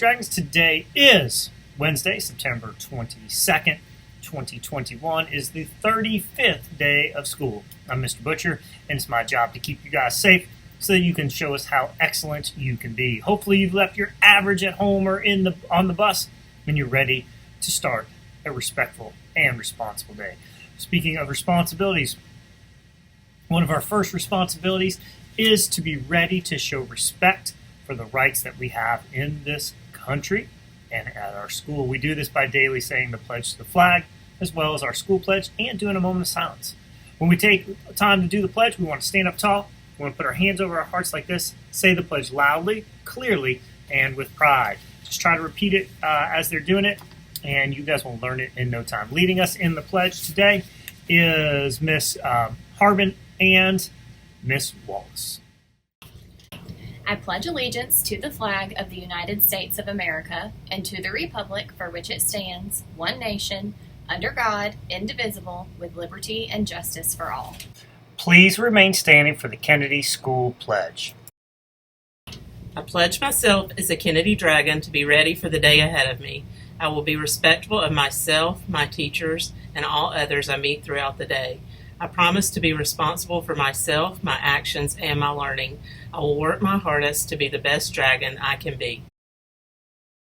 Dragons. Today is Wednesday, September 22nd, 2021. Is the 35th day of school. I'm Mr. Butcher, and it's my job to keep you guys safe so that you can show us how excellent you can be. Hopefully you've left your average at home or on the bus, and you're ready to start a respectful and responsible day. Speaking of responsibilities, one of our first responsibilities is to be ready to show respect for the rights that we have in this country and at our school. We do this by daily saying the pledge to the flag, as well as our school pledge, and doing a moment of silence. When we take time to do the pledge, we want to stand up tall. We want to put our hands over our hearts like this, say the pledge loudly, clearly, and with pride. Just try to repeat it as they're doing it, and you guys will learn it in no time. Leading us in the pledge today is Miss Harbin and Miss Wallace. I pledge allegiance to the flag of the United States of America and to the republic for which it stands, one nation, under God, indivisible, with liberty and justice for all. Please remain standing for the Kennedy School Pledge. I pledge myself as a Kennedy Dragon to be ready for the day ahead of me. I will be respectful of myself, my teachers, and all others I meet throughout the day. I promise to be responsible for myself, my actions, and my learning. I will work my hardest to be the best dragon I can be.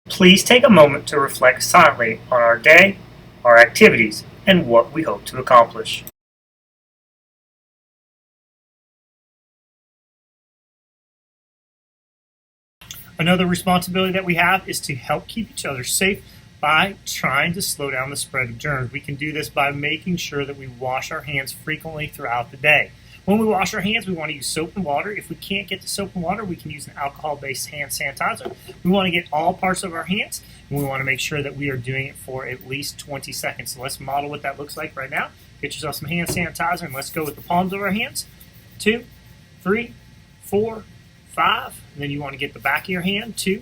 Please take a moment to reflect silently on our day, our activities, and what we hope to accomplish. Another responsibility that we have is to help keep each other safe by trying to slow down the spread of germs. We can do this by making sure that we wash our hands frequently throughout the day. When we wash our hands, we want to use soap and water. If we can't get to soap and water, we can use an alcohol-based hand sanitizer. We want to get all parts of our hands, and we want to make sure that we are doing it for at least 20 seconds. So let's model what that looks like right now. Get yourself some hand sanitizer, and let's go with the palms of our hands. 2, 3, 4, 5. And then you want to get the back of your hand. 2,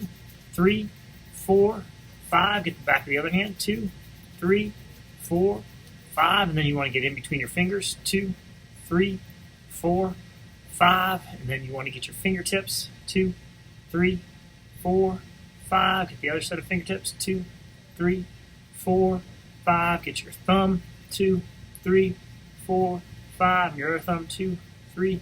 3, 4, 5. Get the back of the other hand. 2, 3, 4, 5. And then you want to get in between your fingers. 2, 3, 4, 5. And then you want to get your fingertips. 2, 3, 4, 5. Get the other set of fingertips. 2, 3, 4, 5. Get your thumb. 2, 3, 4, 5. And your other thumb. 2, 3,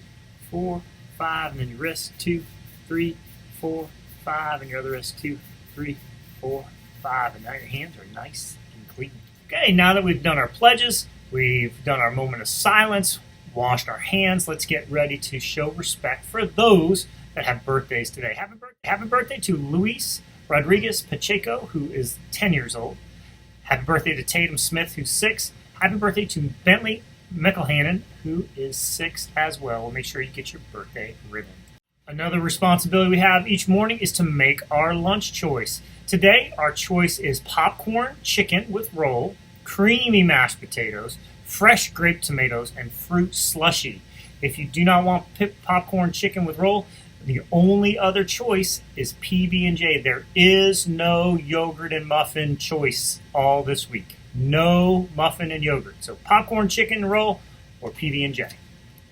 4, 5. And then your wrist. 2, 3, 4, 5. And your other wrist. 2, 3, 4, 5. And now your hands are nice and clean. Okay, now that we've done our pledges, we've done our moment of silence, washed our hands, let's get ready to show respect for those that have birthdays today. Happy birthday to Luis Rodriguez Pacheco, who is 10 years old. Happy birthday to Tatum Smith, who's 6. Happy birthday to Bentley McElhannon, who is 6 as well. Make sure you get your birthday ribbon. Another responsibility we have each morning is to make our lunch choice. Today, our choice is popcorn chicken with roll, creamy mashed potatoes, fresh grape tomatoes, and fruit slushy. If you do not want popcorn chicken with roll, the only other choice is PB&J. There is no yogurt and muffin choice all this week. No muffin and yogurt. So popcorn chicken roll or PB&J.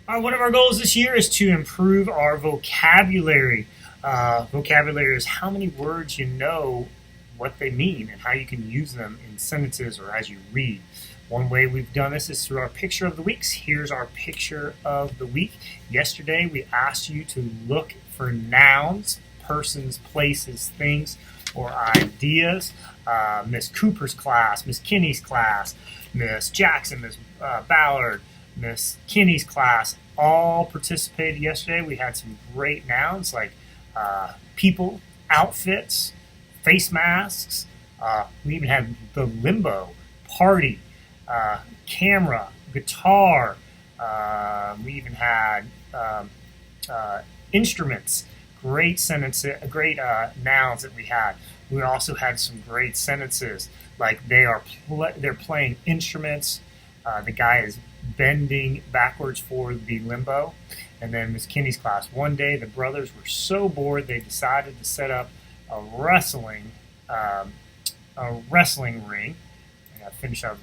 One of our goals this year is to improve our vocabulary. Vocabulary is how many words you know what they mean and how you can use them in sentences or as you read. One way we've done this is through our picture of the weeks. Here's our picture of the week. Yesterday we asked you to look for nouns, persons, places, things, or ideas. Miss Cooper's class, Miss Kinney's class, Miss Jackson, Miss Ballard, Miss Kinney's class all participated yesterday. We had some great nouns like people, outfits, face masks. We even had the limbo, party, camera, guitar. We even had instruments. Great sentences, great nouns that we had. We also had some great sentences like they're playing instruments. The guy is bending backwards for the limbo. And then Miss Kinney's class. One day the brothers were so bored they decided to set up a wrestling ring. I gotta finish up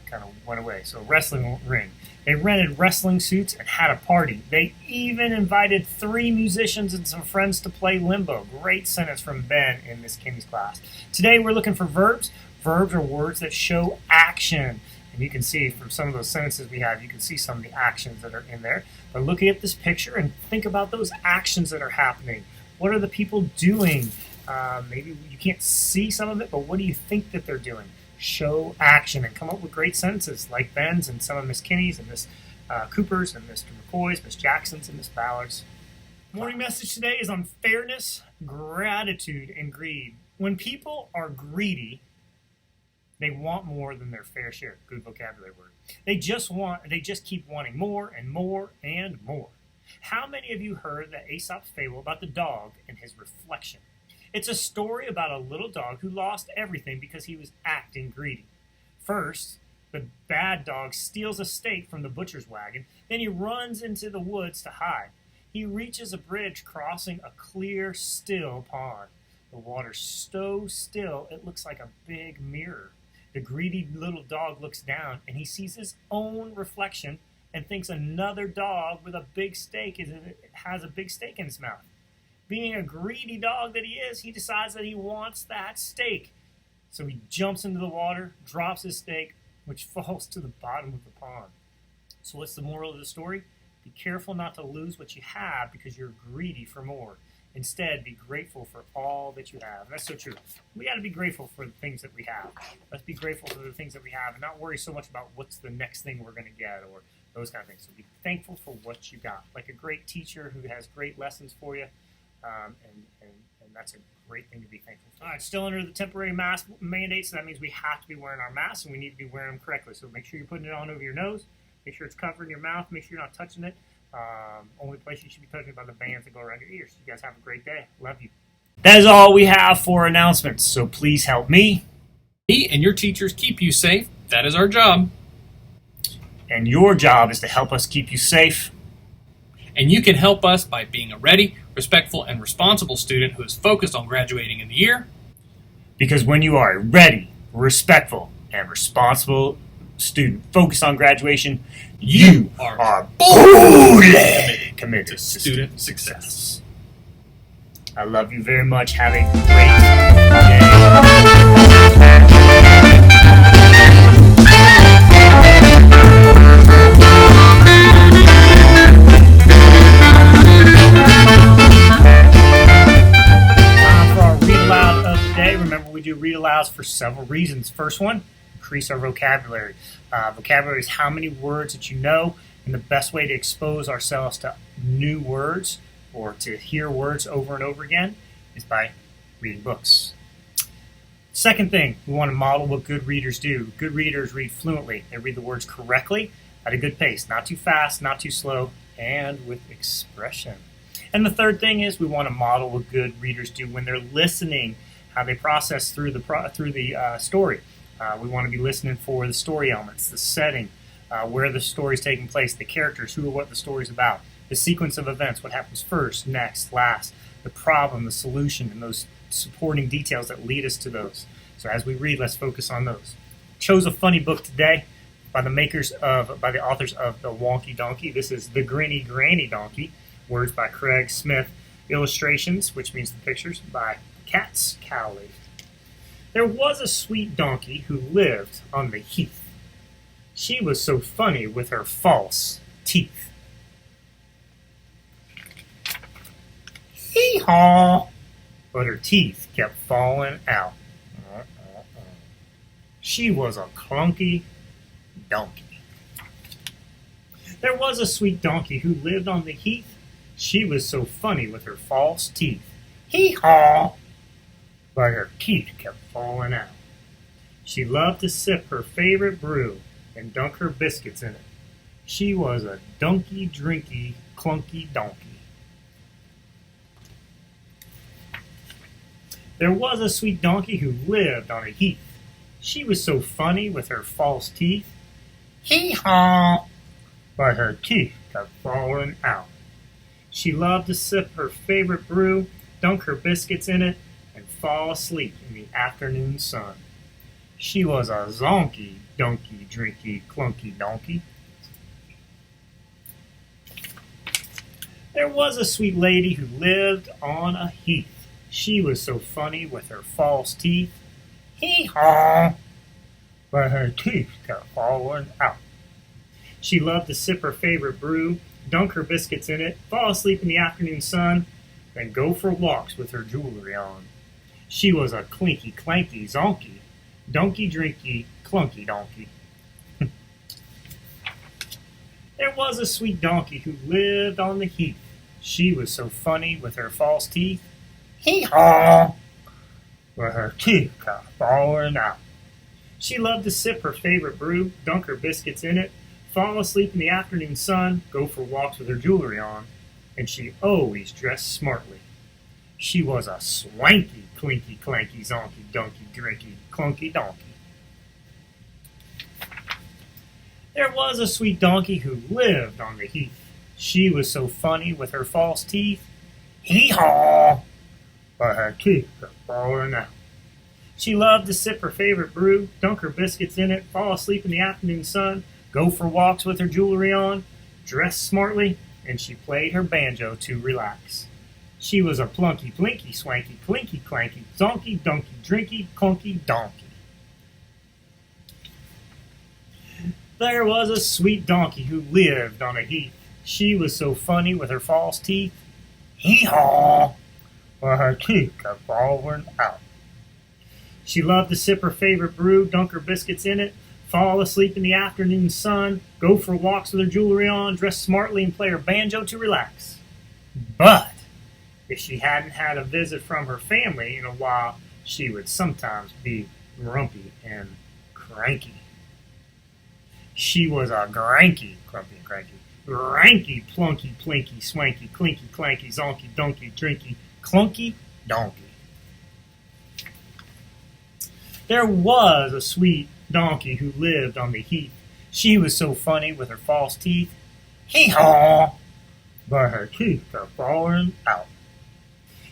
kind of went away. So wrestling ring. They rented wrestling suits and had a party. They even invited 3 musicians and some friends to play limbo. Great sentence from Ben in Miss Kinney's class. Today we're looking for verbs. Verbs are words that show action. And you can see from some of those sentences we have, you can see some of the actions that are in there. But looking at this picture and think about those actions that are happening. What are the people doing? Maybe you can't see some of it, but what do you think that they're doing? Show action and come up with great sentences like Ben's and some of Miss Kinney's and Miss Cooper's and Mr. McCoy's, Miss Jackson's, and Miss Ballard's. Morning message today is on fairness, gratitude, and greed. When people are greedy, they want more than their fair share. Good vocabulary word. They just keep wanting more and more and more. How many of you heard the Aesop's fable about the dog and his reflection? It's a story about a little dog who lost everything because he was acting greedy. First, the bad dog steals a steak from the butcher's wagon, then he runs into the woods to hide. He reaches a bridge crossing a clear, still pond. The water's so still it looks like a big mirror. The greedy little dog looks down and he sees his own reflection and thinks another dog with a big steak has a big steak in his mouth. Being a greedy dog that he is, he decides that he wants that steak. So he jumps into the water, drops his steak, which falls to the bottom of the pond. So what's the moral of the story? Be careful not to lose what you have because you're greedy for more. Instead, be grateful for all that you have. That's so true. We got to be grateful for the things that we have. Let's be grateful for the things that we have and not worry so much about what's the next thing we're going to get or those kind of things. So be thankful for what you got. Like a great teacher who has great lessons for you. And that's a great thing to be thankful for. All right, still under the temporary mask mandate, so that means we have to be wearing our masks, and we need to be wearing them correctly. So make sure you're putting it on over your nose. Make sure it's covering your mouth. Make sure you're not touching it. Only place you should be touching it by the bands that go around your ears. You guys have a great day. Love you. That is all we have for announcements, so please help me. Me and your teachers keep you safe. That is our job. And your job is to help us keep you safe. And you can help us by being a ready, respectful, and responsible student who is focused on graduating in the year. Because when you are a ready, respectful, and responsible student focused on graduation, you are fully committed to student success. I love you very much. Have a great do read alouds for several reasons. First one, increase our vocabulary. Vocabulary is how many words that you know, and the best way to expose ourselves to new words or to hear words over and over again is by reading books. Second thing, we want to model what good readers do. Good readers read fluently. They read the words correctly at a good pace, not too fast, not too slow, and with expression. And the third thing is we want to model what good readers do when they're listening, how they process through the story. We want to be listening for the story elements, the setting, where the story is taking place, the characters, who or what the story is about, the sequence of events, what happens first, next, last, the problem, the solution, and those supporting details that lead us to those. So as we read, let's focus on those. Chose a funny book today by the authors of The Wonky Donkey. This is The Grinny Granny Donkey. Words by Craig Smith. Illustrations, which means the pictures, by Cat's Cowley. There was a sweet donkey who lived on the heath. She was so funny with her false teeth. Hee-haw! But her teeth kept falling out. She was a clunky donkey. There was a sweet donkey who lived on the heath. She was so funny with her false teeth. Hee-haw! But her teeth kept falling out. She loved to sip her favorite brew and dunk her biscuits in it. She was a dunky, drinky, clunky donkey. There was a sweet donkey who lived on a heath. She was so funny with her false teeth. Hee-haw! But her teeth kept falling out. She loved to sip her favorite brew, dunk her biscuits in it, and fall asleep in the afternoon sun. She was a zonky, donkey, drinky, clunky donkey. There was a sweet lady who lived on a heath. She was so funny with her false teeth. Hee-haw! But her teeth kept falling out. She loved to sip her favorite brew, dunk her biscuits in it, fall asleep in the afternoon sun, then go for walks with her jewelry on. She was a clinky, clanky, zonky, donkey, drinky, clunky donkey. There was a sweet donkey who lived on the heath. She was so funny with her false teeth. Hee-haw! But her teeth kept falling out. She loved to sip her favorite brew, dunk her biscuits in it, fall asleep in the afternoon sun, go for walks with her jewelry on, and she always dressed smartly. She was a swanky, clinky, clanky, zonky, donkey, drinky, clunky donkey. There was a sweet donkey who lived on the heath. She was so funny with her false teeth. Hee-haw! But her teeth kept falling out. She loved to sip her favorite brew, dunk her biscuits in it, fall asleep in the afternoon sun, go for walks with her jewelry on, dress smartly, and she played her banjo to relax. She was a plunky, plinky, swanky, clinky, clanky, zonky, donkey, drinky, clunky donkey. There was a sweet donkey who lived on a heath. She was so funny with her false teeth. Hee-haw! But her teeth kept falling out. She loved to sip her favorite brew, dunk her biscuits in it, fall asleep in the afternoon sun, go for walks with her jewelry on, dress smartly, and play her banjo to relax. But if she hadn't had a visit from her family in a while, she would sometimes be grumpy and cranky. She was a granky, grumpy and cranky, granky, plunky, plinky, swanky, clinky, clanky, zonky, donkey, drinky, clunky donkey. There was a sweet donkey who lived on the heath. She was so funny with her false teeth. Hee-haw! But her teeth kept falling out.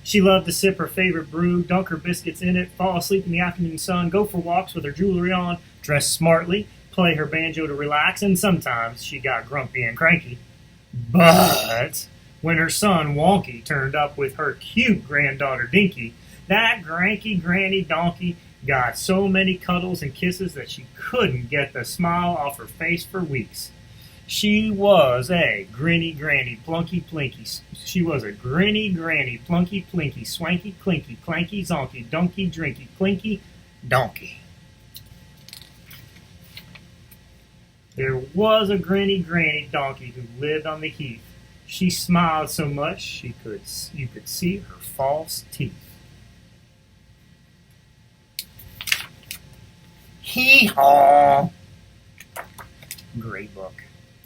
She loved to sip her favorite brew, dunk her biscuits in it, fall asleep in the afternoon sun, go for walks with her jewelry on, dress smartly, play her banjo to relax, and sometimes she got grumpy and cranky. But when her son Wonky turned up with her cute granddaughter Dinky, that granky granny donkey got so many cuddles and kisses that she couldn't get the smile off her face for weeks. She was a grinny granny plunky plinky. She was a grinny granny plunky plinky swanky clinky clanky zonky donkey drinky clinky donkey. There was a grinny granny donkey who lived on the heath. She smiled so much you could see her false teeth. Hee-haw! Great book.